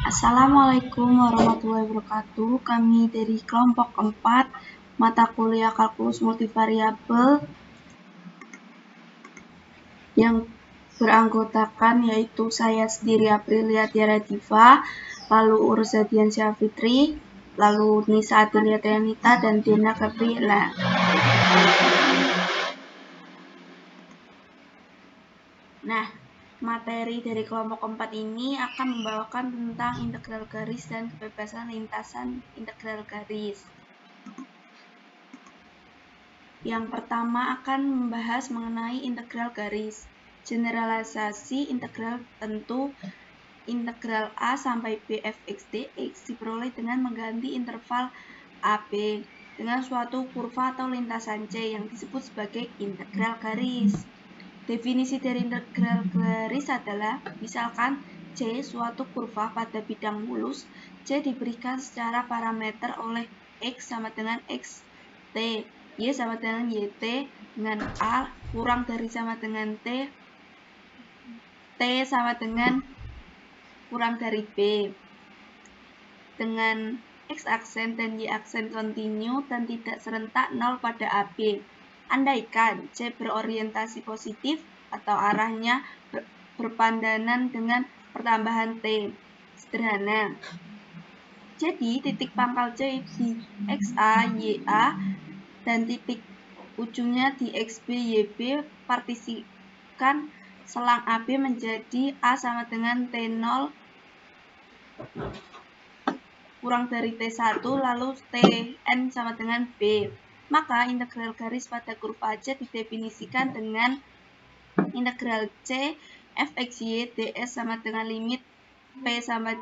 Assalamualaikum warahmatullahi wabarakatuh. Kami dari kelompok 4 mata kuliah kalkulus multivariabel yang beranggotakan yaitu saya sendiri Aprilia Tiara Diva, lalu Urza Diansyah Fitri, lalu Nisa Adilia Trianita, dan Dina Gabriela. Nah, materi dari kelompok 4 ini akan membawakan tentang integral garis dan kebebasan lintasan integral garis. Yang pertama akan membahas mengenai integral garis. Generalisasi integral tentu integral A sampai B fx dx diperoleh dengan mengganti interval AB dengan suatu kurva atau lintasan C yang disebut sebagai integral garis. Definisi dari integral garis adalah misalkan C suatu kurva pada bidang mulus, C diberikan secara parameter oleh X sama dengan XT, Y sama dengan YT, dengan A kurang dari sama dengan T sama dengan kurang dari B, dengan X aksen dan Y aksen kontinu dan tidak serentak 0 pada AB. Andaikan C berorientasi positif atau arahnya berpandangan dengan pertambahan T. Sederhana. Jadi titik pangkal C di XA, YA, dan titik ujungnya di XB, YB partisikan selang AB menjadi A sama dengan T0 kurang dari T1 lalu Tn sama dengan B. Maka integral garis pada kurva C didefinisikan dengan integral C fxy ds sama dengan limit P sampai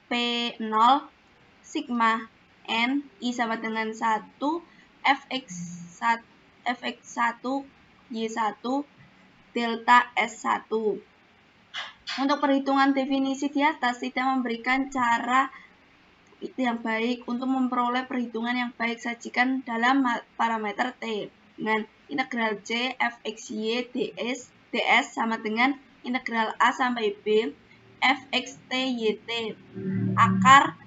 P0 sigma n I sama dengan 1 fx1 y1 delta S1. Untuk perhitungan definisi di atas tidak memberikan cara yang baik untuk memperoleh perhitungan yang baik. Sajikan dalam parameter T dengan integral C fxy ds sama dengan integral A sampai B fxt yt akar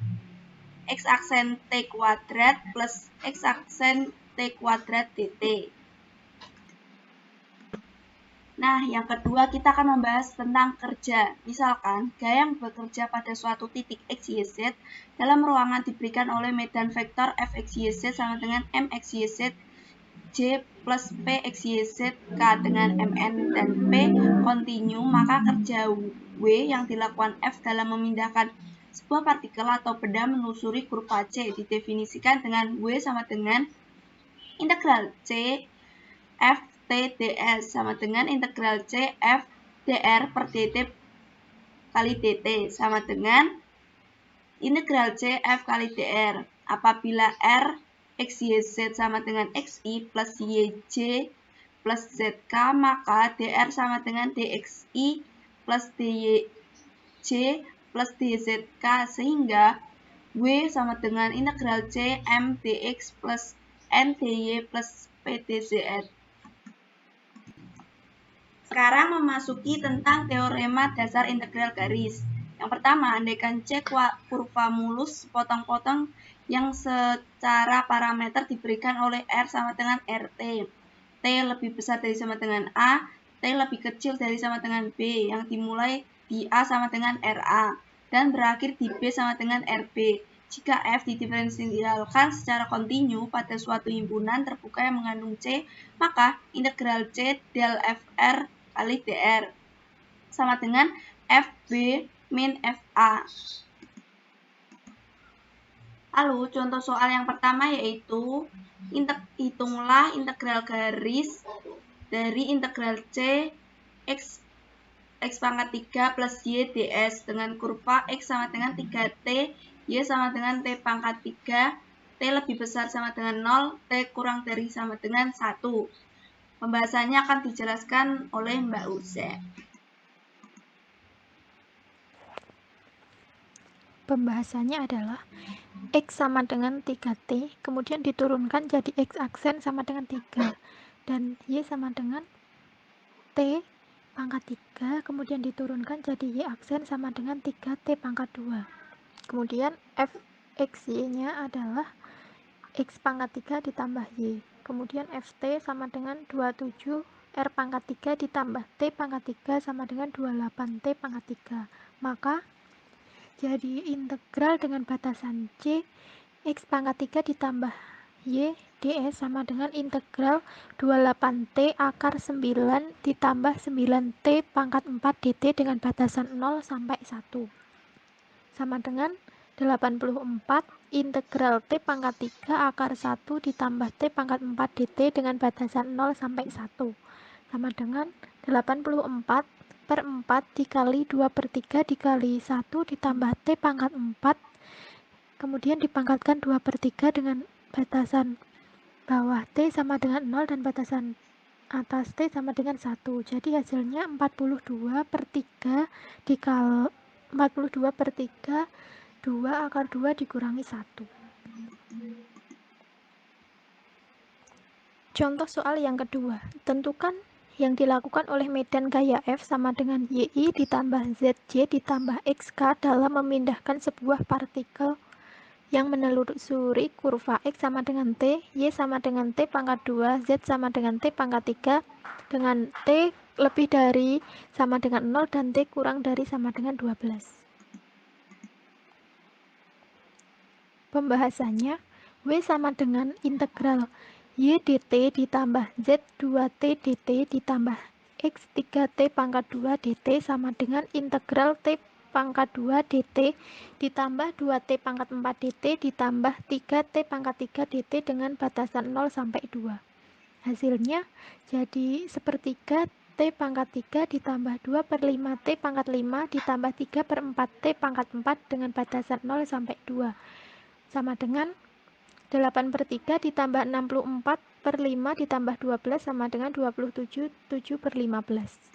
x aksen t kuadrat plus x aksen t kuadrat dt. Nah, yang kedua kita akan membahas tentang kerja. Misalkan, gaya yang bekerja pada suatu titik x, y, z dalam ruangan diberikan oleh medan vektor f, x, y, z sama dengan m, x, y, z, j plus p, x, y, z, k dengan mn dan p kontinu, maka kerja W yang dilakukan F dalam memindahkan sebuah partikel atau benda menelusuri kurva C didefinisikan dengan W sama dengan integral C F T ds sama dengan integral C F dr per dt kali dt sama dengan integral C F kali dr. Apabila R x, y, z sama dengan xi plus yj plus zk, maka dr sama dengan dxi plus dyj plus dzk, sehingga W sama dengan integral C m dx plus n dy plus p dz. Sekarang memasuki tentang teorema dasar integral garis. Yang pertama, andaikan C kurva mulus sepotong-potong yang secara parameter diberikan oleh R sama dengan RT. T lebih besar dari sama dengan A, T lebih kecil dari sama dengan B, yang dimulai di A sama dengan RA, dan berakhir di B sama dengan RB. Jika F didiferensialkan secara kontinu pada suatu himpunan terbuka yang mengandung C, maka integral C del Fr kali dr sama dengan Fb min Fa. Lalu contoh soal yang pertama yaitu hitunglah integral garis dari integral C x pangkat 3 plus y ds dengan kurva x sama dengan 3t, y sama dengan t pangkat 3, t lebih besar sama dengan 0, t kurang dari sama dengan 1. Pembahasannya akan dijelaskan oleh Mbak Urza. Pembahasannya adalah X sama dengan 3T, kemudian diturunkan jadi X aksen sama dengan 3, dan Y sama dengan T pangkat 3, kemudian diturunkan jadi Y aksen sama dengan 3T pangkat 2. Kemudian fxy-nya adalah X pangkat 3 ditambah Y. Kemudian ft sama dengan 27 R pangkat 3 ditambah T pangkat 3 sama dengan 28 T pangkat 3. Maka jadi integral dengan batasan C X pangkat 3 ditambah Y ds sama dengan integral 28T akar 9 ditambah 9T pangkat 4 dt dengan batasan 0 sampai 1 sama dengan 84 integral T pangkat 3 akar 1 ditambah T pangkat 4 dt dengan batasan 0 sampai 1 sama dengan 84 per 4 dikali 2/3 dikali 1 ditambah T pangkat 4 kemudian dipangkatkan 2/3 dengan batasan bawah T sama dengan 0 dan batasan atas T sama dengan 1. Jadi hasilnya 42/3 dikali 42/3 2 akar 2 dikurangi 1. Contoh soal yang kedua. Tentukan yang dilakukan oleh medan gaya F sama dengan YI ditambah ZJ ditambah XK dalam memindahkan sebuah partikel yang menelusuri kurva X sama dengan T, Y sama dengan T pangkat 2, Z sama dengan T pangkat 3, dengan T lebih dari sama dengan 0 dan T kurang dari sama dengan 12. Pembahasannya, W sama dengan integral Y dt ditambah Z 2T dt ditambah X 3T pangkat 2 dt sama dengan integral T pangkat 2 dt ditambah 2T pangkat 4 dt ditambah 3T pangkat 3 dt dengan batasan 0 sampai 2. Hasilnya jadi sepertiga T pangkat 3 ditambah 2/5 T pangkat 5 ditambah 3/4 T pangkat 4 dengan batasan 0 sampai 2 sama dengan 8/3 ditambah 64/5 ditambah 12 sama dengan 27 7/15.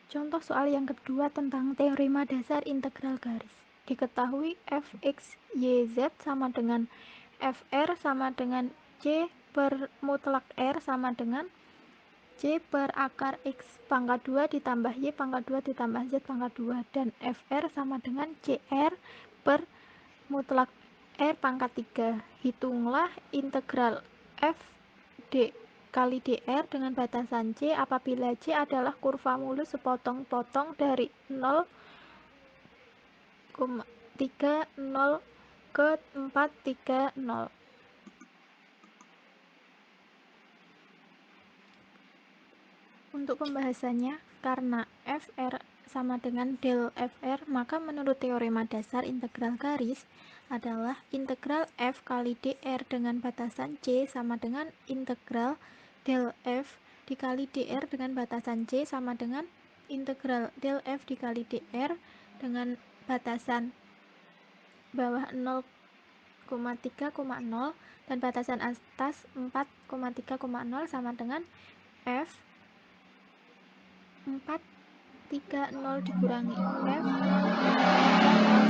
Contoh soal yang kedua tentang teorema dasar integral garis. Diketahui fx, y, z sama dengan fr sama dengan c per mutlak r sama dengan c per akar x pangkat 2 ditambah y pangkat 2 ditambah z pangkat 2 dan fr sama dengan cr per mutlak r pangkat 3. Hitunglah integral f d kali dr dengan batasan C apabila C adalah kurva mulus sepotong-potong dari 0,30 ke 430. Untuk pembahasannya, karena fr sama dengan del fr, maka menurut teorema dasar integral garis adalah integral f kali dr dengan batasan C sama dengan integral del f dikali dr dengan batasan C sama dengan integral del f dikali dr dengan batasan bawah 0,3,0 dan batasan atas 4,3,0 sama dengan f 430 dikurangi f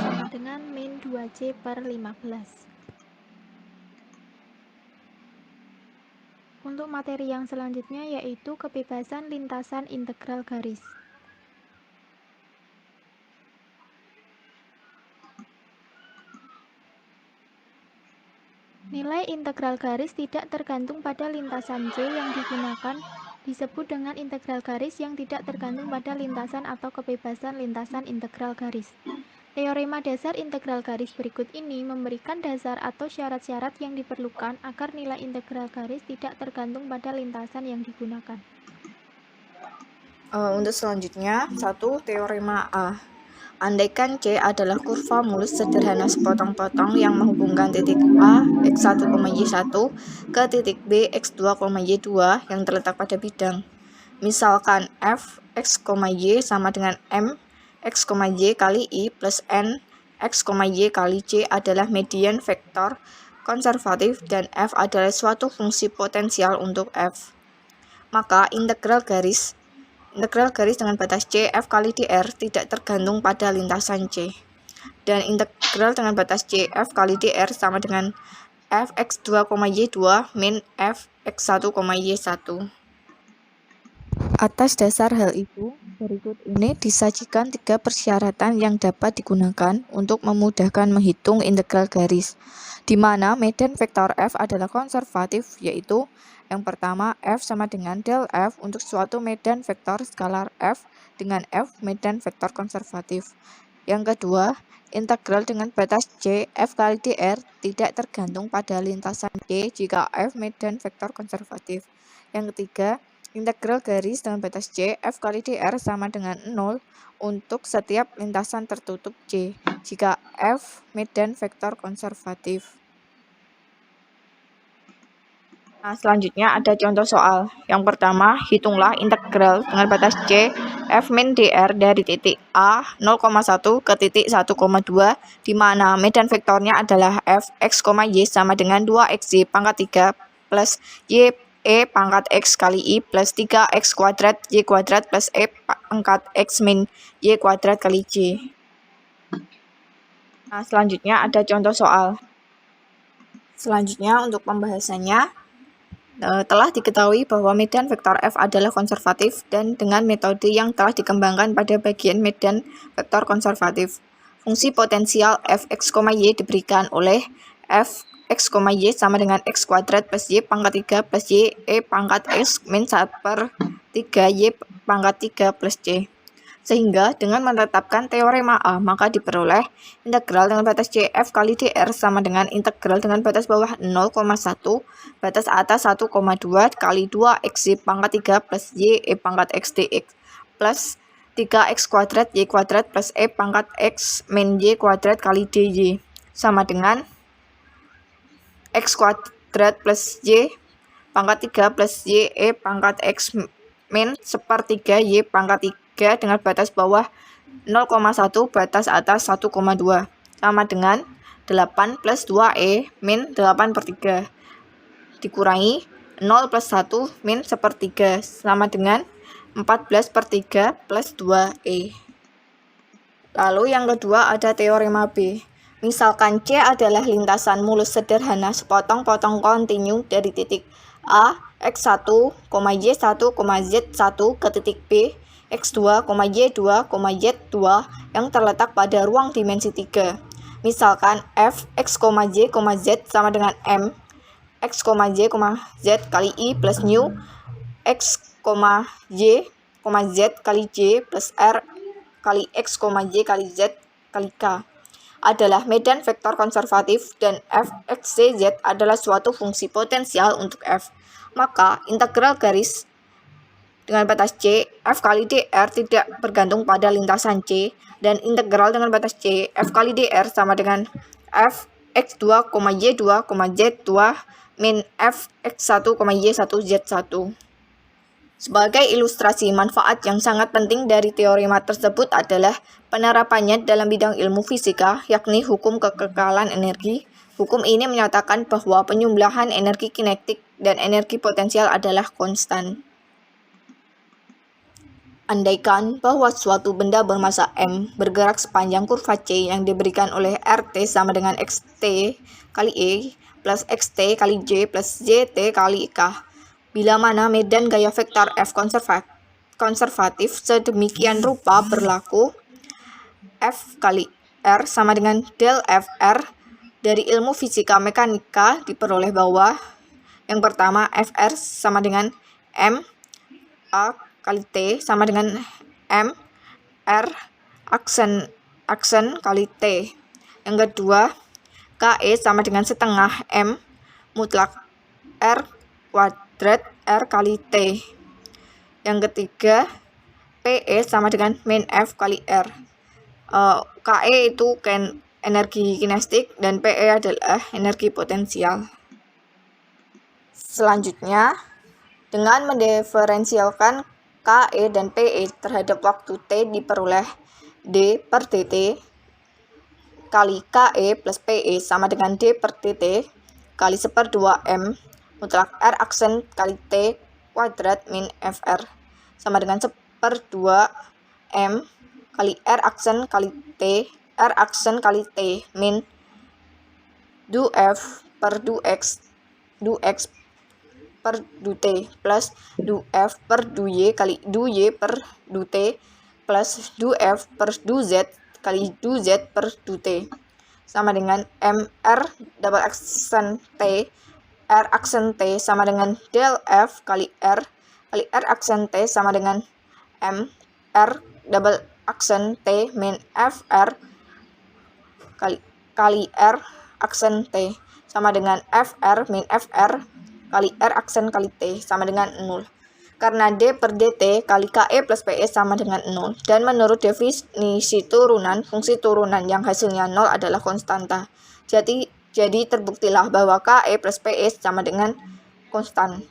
sama dengan min 2c per 15. Untuk materi yang selanjutnya yaitu kebebasan lintasan integral garis. Nilai integral garis tidak tergantung pada lintasan C yang digunakan disebut dengan integral garis yang tidak tergantung pada lintasan atau kebebasan lintasan integral garis. Teorema dasar integral garis berikut ini memberikan dasar atau syarat-syarat yang diperlukan agar nilai integral garis tidak tergantung pada lintasan yang digunakan. Untuk selanjutnya, 1. Teorema A. Andaikan C adalah kurva mulus sederhana sepotong-potong yang menghubungkan titik A, x1, y1 ke titik B, x2, y2 yang terletak pada bidang. Misalkan f, x, y sama dengan m, x, y kali I plus n, x, y kali C adalah median vektor konservatif dan f adalah suatu fungsi potensial untuk f. Maka integral garis dengan batas C f kali dr tidak tergantung pada lintasan C. Dan integral dengan batas C f kali dr sama dengan f x2, y2 min f x1, y1. Atas dasar hal itu, berikut ini disajikan 3 persyaratan yang dapat digunakan untuk memudahkan menghitung integral garis, di mana medan vektor f adalah konservatif, yaitu yang pertama, f sama dengan del f untuk suatu medan vektor skalar f dengan f medan vektor konservatif. Yang kedua, integral dengan batas c f kali dr tidak tergantung pada lintasan c jika f medan vektor konservatif. Yang ketiga, integral garis dengan batas c f kali dr sama dengan 0 untuk setiap lintasan tertutup c jika f medan vektor konservatif. Nah, selanjutnya ada contoh soal. Yang pertama, hitunglah integral dengan batas c f min dr dari titik A 0,1 ke titik 1,2 di mana medan vektornya adalah f x, y sama dengan 2xy pangkat 3 plus y e pangkat x kali i plus 3x kuadrat y kuadrat plus e pangkat x min y kuadrat kali j. Nah, selanjutnya ada contoh soal. Selanjutnya untuk pembahasannya, telah diketahui bahwa medan vektor f adalah konservatif dan dengan metode yang telah dikembangkan pada bagian medan vektor konservatif. Fungsi potensial f(x, y) diberikan oleh f x, y sama dengan x kuadrat plus y pangkat 3 plus y e pangkat x min 1/3 y pangkat 3 plus c. Sehingga dengan menetapkan teorema A, maka diperoleh integral dengan batas c f kali dr sama dengan integral dengan batas bawah 0,1 batas atas 1,2 kali 2xy pangkat 3 plus y e pangkat x dx plus 3x kuadrat y kuadrat plus e pangkat x min y kuadrat kali dy sama dengan x kuadrat plus y pangkat 3 plus y e pangkat x min 1/3 y pangkat 3 dengan batas bawah 0,1 batas atas 1,2 sama dengan 8 plus 2e min 8/3 dikurangi 0 plus 1 min 1/3 sama dengan 14/3 plus 2e. Lalu yang kedua ada teorema B. Misalkan C adalah lintasan mulus sederhana sepotong-potong kontinu dari titik A, x1, y1, z1 ke titik B, x2, y2, z2 yang terletak pada ruang dimensi 3. Misalkan f, x, y, z sama dengan m, x, y, z kali i plus nu, x, y, z kali j plus r kali x, y kali z kali k adalah medan vektor konservatif dan f, x, y, z adalah suatu fungsi potensial untuk f. Maka integral garis dengan batas c f kali dr tidak bergantung pada lintasan c dan integral dengan batas c f kali dr sama dengan f x2, y2, z2 min f x1, y1, z1. Sebagai ilustrasi manfaat yang sangat penting dari teorema tersebut adalah penerapannya dalam bidang ilmu fisika, yakni hukum kekekalan energi. Hukum ini menyatakan bahwa penyumlahan energi kinetik dan energi potensial adalah konstan. Andaikan bahwa suatu benda bermassa m bergerak sepanjang kurva C yang diberikan oleh RT sama dengan xt kali E plus xt kali J plus zt kali K. Bila mana medan gaya vektor F konservatif sedemikian rupa berlaku, F kali R sama dengan del Fr. Dari ilmu fisika mekanika diperoleh bahwa yang pertama Fr sama dengan M A kali T sama dengan M R aksen kali T. Yang kedua KE sama dengan setengah M mutlak R kuadrat R kali T. Yang ketiga PE sama dengan min F kali R. KE itu energi kinetik dan PE adalah energi potensial. Selanjutnya, dengan mendiferensialkan KE dan PE terhadap waktu T diperoleh D per dt kali KE plus PE sama dengan D per dt kali 1/2 M mutlak R aksen kali T kuadrat min Fr sama dengan 1/2 M kali R aksen kali T R aksen kali T min du F per du X per du T plus du F per du Y kali du Y per du T plus du F per du Z kali du Z per du T sama dengan MR double aksen T R aksen T sama dengan del F kali R aksen T sama dengan M R double aksen T min FR kali R aksen T sama dengan FR min FR kali R aksen kali T sama dengan 0. Karena D per DT kali KE plus PE sama dengan 0. Dan menurut definisi turunan, fungsi turunan yang hasilnya 0 adalah konstanta. Jadi terbuktilah bahwa KE plus PE sama dengan konstan.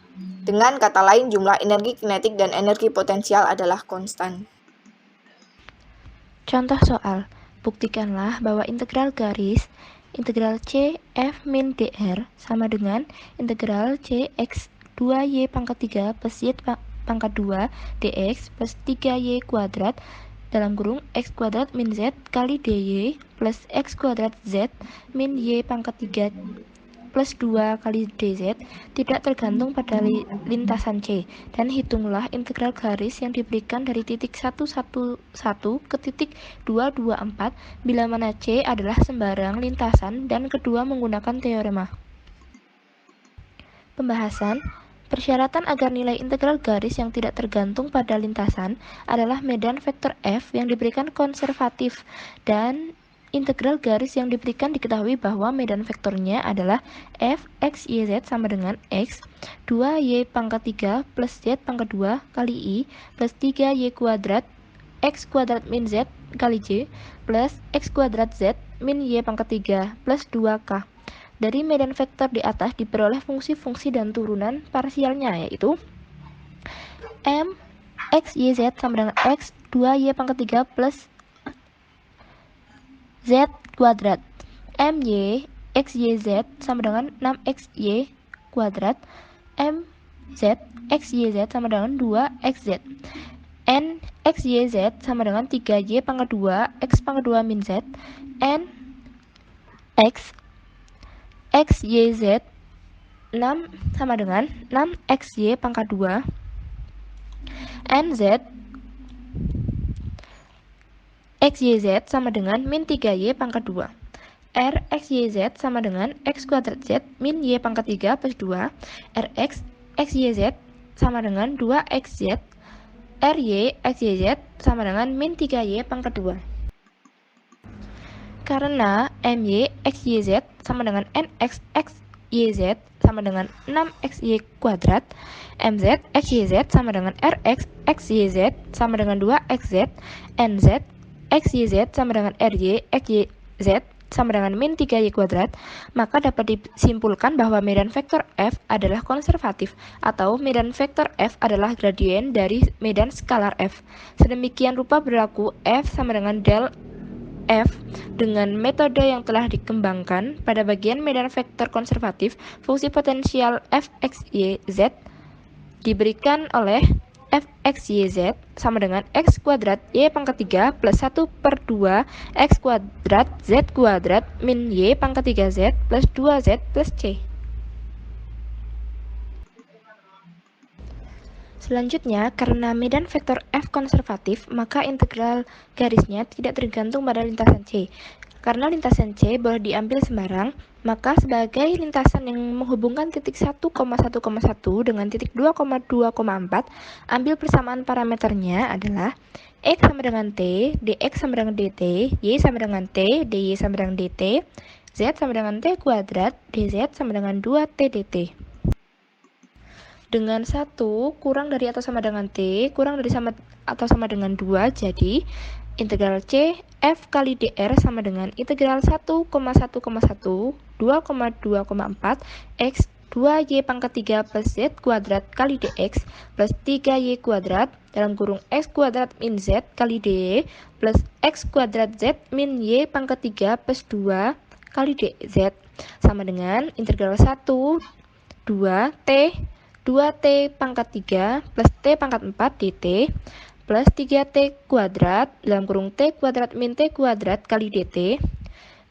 Dengan kata lain, jumlah energi kinetik dan energi potensial adalah konstan. Contoh soal, buktikanlah bahwa integral garis integral C F min dr sama dengan integral C x 2y pangkat 3 plus y pangkat 2 dx plus 3y kuadrat dalam kurung x kuadrat min z kali dy plus x kuadrat z min y pangkat 3 plus 2 kali dz tidak tergantung pada lintasan C, dan hitunglah integral garis yang diberikan dari titik 111 ke titik 224 bila mana C adalah sembarang lintasan dan kedua menggunakan teorema. Pembahasan. Persyaratan agar nilai integral garis yang tidak tergantung pada lintasan adalah medan vektor F yang diberikan konservatif, dan integral garis yang diberikan diketahui bahwa medan vektornya adalah f x y z sama dengan x 2y pangkat 3 plus z pangkat 2 kali i plus 3y kuadrat x kuadrat min z kali j plus x kuadrat z min y pangkat 3 plus 2k. Dari medan vektor di atas diperoleh fungsi-fungsi dan turunan parsialnya, yaitu m x y z sama dengan x 2y pangkat 3 plus z kuadrat, my x y z sama dengan 6xy kuadrat, mz x y z sama dengan 2xz, n x y z sama dengan 3y pangkat 2 x pangkat 2 min z, n x x y z 6 sama dengan 6xy pangkat 2, nz x y z sama dengan min 3y pangkat 2, r x y z sama dengan x kuadrat z min y pangkat 3 plus 2, rx x y z sama dengan 2xz, ry x y z sama dengan min 3y pangkat 2. Karena my x y z sama dengan nx x y z sama dengan 6xy kuadrat, mz x y z sama dengan rx x y z sama dengan 2xz, nz x y z sama dengan ry x y z sama dengan min 3y kuadrat, maka dapat disimpulkan bahwa medan vektor f adalah konservatif, atau medan vektor f adalah gradien dari medan skalar f. Sedemikian rupa berlaku f sama dengan del F dengan metode yang telah dikembangkan pada bagian medan vektor konservatif. Fungsi potensial fxyz diberikan oleh fxyz sama dengan x kuadrat y pangkat 3 plus 1/2 x kuadrat z kuadrat min y pangkat 3z plus 2z plus c. Selanjutnya, karena medan vektor f konservatif, maka integral garisnya tidak tergantung pada lintasan C. Karena lintasan C boleh diambil sembarang, maka sebagai lintasan yang menghubungkan titik 1,1,1 dengan titik 2,2,4, ambil persamaan parameternya adalah x sama dengan t, dx sama dengan dt, y sama dengan t, dy sama dengan dt, z sama dengan t kuadrat, dz sama dengan 2t dt. Dengan 1 kurang dari atau sama dengan t, kurang dari sama atau sama dengan 2, jadi integral C f kali dr sama dengan integral 1,1,1 2,2,4 x 2y pangkat 3 plus z kuadrat kali dx plus 3y kuadrat dalam kurung x kuadrat min z kali dy plus x kuadrat z min y pangkat 3 plus 2 kali dz sama dengan integral 1 2t 2t pangkat 3 plus t pangkat 4 dt plus 3t kuadrat dalam kurung t kuadrat min t kuadrat kali dt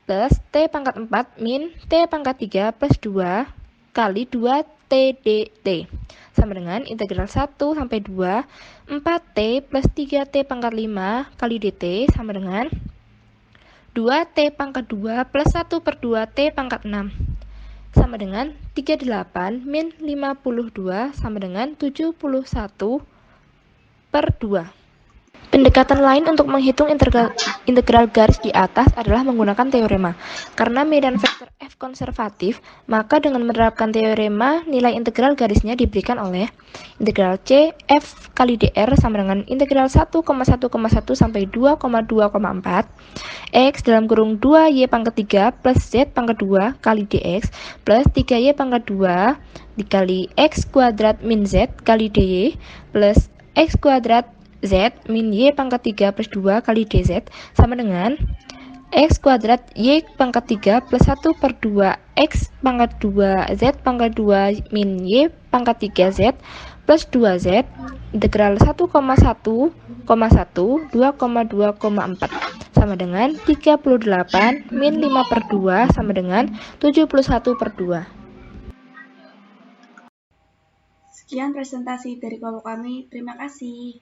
plus t pangkat 4 min t pangkat 3 plus 2 kali 2 TDT sama dengan integral 1 sampai 2 4T plus 3T pangkat 5 kali DT sama dengan 2T pangkat 2 plus 1 per 2T pangkat 6 sama dengan 38 min 52 sama dengan 71 per 2. Pendekatan lain untuk menghitung integral garis di atas adalah menggunakan teorema. Karena medan vektor F konservatif, maka dengan menerapkan teorema, nilai integral garisnya diberikan oleh integral C F kali dr sama dengan integral 1,1,1 sampai 2,2,4 X dalam kurung 2Y pangkat 3 plus Z pangkat 2 kali dx plus 3Y pangkat 2 dikali X kuadrat min Z kali dy plus X kuadrat Z min Y pangkat 3 plus 2 kali dz sama dengan X kuadrat Y pangkat 3 plus 1 per 2 X pangkat 2 Z pangkat 2 min Y pangkat 3 Z plus 2Z integral 1,1,1 2,2,4 sama dengan 38 min 5 per 2 sama dengan 71 per 2. Sekian presentasi dari kelompok kami. Terima kasih.